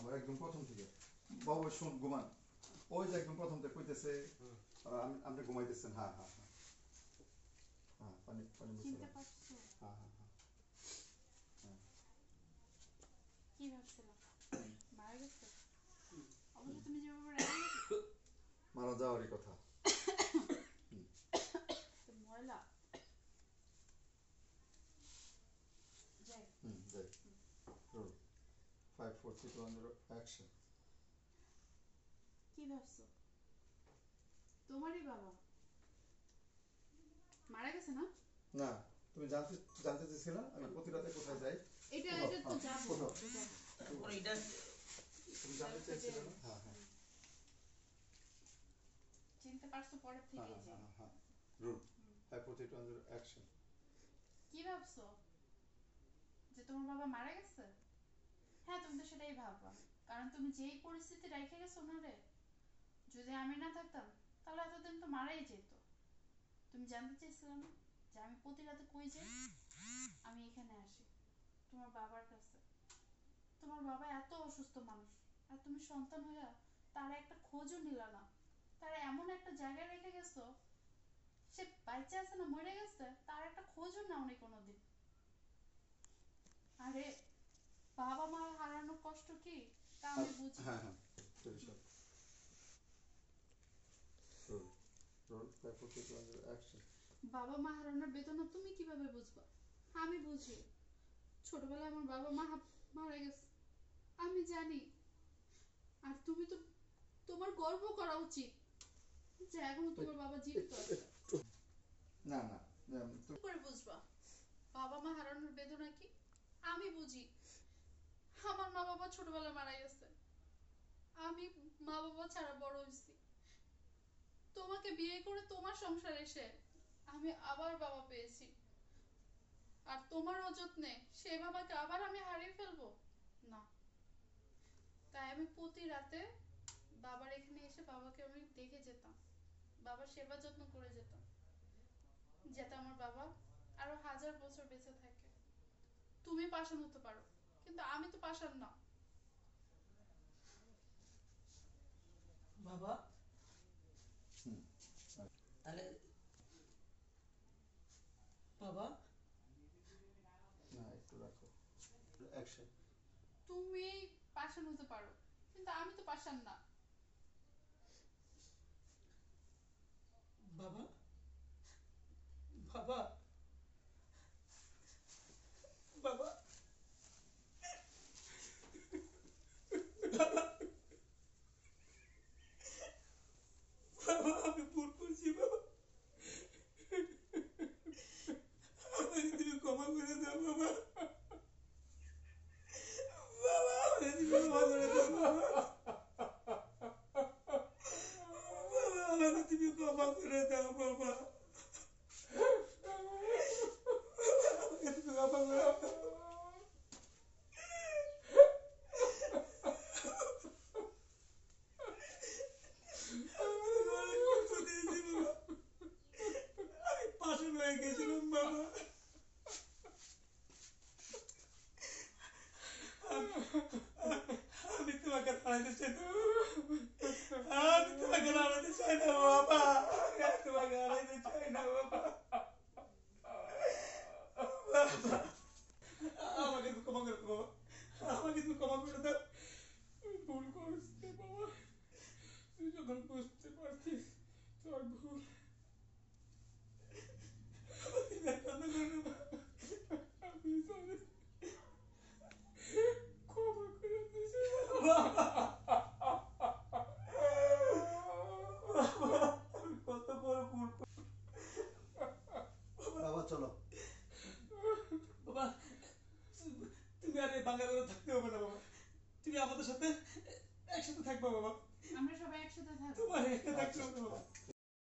আমার একদম প্রথম থেকে বাবু শুন ঘুমান ওই যে একদম প্রথম থেকে কইতেছে আর আপনি ঘুমাইতেছেন হ্যাঁ হ্যাঁ হ্যাঁ হ্যাঁ পানি পানি চিনতে পারছো? হ্যাঁ হ্যাঁ হ্যাঁ কি ভাবছিলাম মারা গেছে? অবশ্য তুমি যেভাবে রাখলে মারা যাওয়ারই কথা ময়লা যাই যাই রোল 5 4 3 2 1 0 অ্যাকশন কি ভাবছো? তোমারই বাবা মারা গেছে না? না তুমি জানতে জানতে চেয়েছিলে আমি প্রতি রাতে কোথায় যাই এটা তো যাবো এটা তুমি জানতে চেয়েছিলে না হ্যাঁ হ্যাঁ চিনতে পারছো পরের হ্যাঁ থেকেই যে হ্যাঁ হ্যাঁ রোল 5 4 3 2 1 0 অ্যাকশন কি ভাবছো যে তোমার বাবা মারা গেছে? হ্যাঁ তুমি তো সেটাই ভাববা, কারণ তুমি যেই পরিস্থিতি রেখে গেছো ওনারে, যদি আমি না থাকতাম তাহলে এতদিন তো মারাই যেত। তুমি জানতে চেয়েছিলে না যে আমি প্রতি রাতে কই যাই? আমি এখানে আসি তোমার বাবার কাছে। তোমার বাবা এত অসুস্থ মানুষ, আর তুমি সন্তান হইয়া তার একটা খোঁজও নিলা না। তার এমন একটা জায়গায় রেখে গেছো, সে বাইচে আছে না মরে গেছে তার একটা খোঁজও নাওনি কোনোদিন। আরে বাবা মা হারানোর কষ্ট কি তা আমি বুঝি। হ্যাঁ হ্যাঁ রোল রোল 5 4 3 2 1 0 অ্যাকশন বাবা মা হারানোর বেদনা তুমি কিভাবে বুঝবা? আমি বুঝি। ছোটবেলায় আমার বাবা মা মারা গেছে, আমি জানি। আর তুমি তো, তোমার গর্ব করা উচিত যে এখনো তোমার বাবা জীবিত আছে। না না কি করে বুঝবা বাবা মা হারানোর বেদনা কি? আমি বুঝি। আমার মা বাবা ছোটবেলায় মারা গেছে, আমি মা বাবা ছাড়া বড় হয়েছি। তোমাকে বিয়ে করে তোমার সংসার এসে আমি আবার বাবা পেয়েছি, আর তোমার অযত্নে সেই বাবাকে আবার আমি হারিয়ে ফেলবো না। তাই আমি প্রতি রাতে বাবার এখানে এসে বাবাকে আমি দেখে যেতাম, বাবার সেবা যত্ন করে যেতাম, যাতে আমার বাবা আরো 1000 বছর বেঁচে থাকে। তুমি পাষাণ হতে পারো, কিন্তু আমি তো পাষাণ না। বাবা তাহলে বাবা না একটু রাখো অ্যাকশন তুমি পাষাণ হতে পারো, কিন্তু আমি তো পাষাণ না। বাবা বাবা বাবা বাবা আমি ভুল করছি বাবা, আমাকে তুমি ক্ষমা করে দাও বাবা, বাবা আমাকে তুমি ক্ষমা করে দাও বাবা, বাবা আমাকে তুমি ক্ষমা করে দাও বাবা, আমাকে তুমি ক্ষমা করে দাও। আমি অনেক কষ্ট দিয়েছি বাবা, আমি পাষাণ হয়ে গেছিলাম বাবা, আমি তোমাকে হারাতে চাই না, আমি তোমাকে হারাতে চাই না বাবা, আমি তোমাকে হারাতে চাই না বাবা, বাবা আমাকে তুমি ক্ষমা করে দাও বাবা, আমাকে তুমি ক্ষমা করে দাও, আমি ভুল করছি বাবা, তুই যখন বুঝতে পারছিস তোর ভুল আমাকে দেখা না করে বাবা, আমি sorry। ক্ষমা করে দিস বাবা, আমি কত বড় ভুল বাবা চলো বাবা, তুমি আর এই বাংলা করে থাকতে হবে না বাবা, তুমি আমাদের সাথে একসাথে থাকবে বাবা, আমরা সবাই একসাথে থাকবো। তোমার এখানে থাকতে হবে বাবা।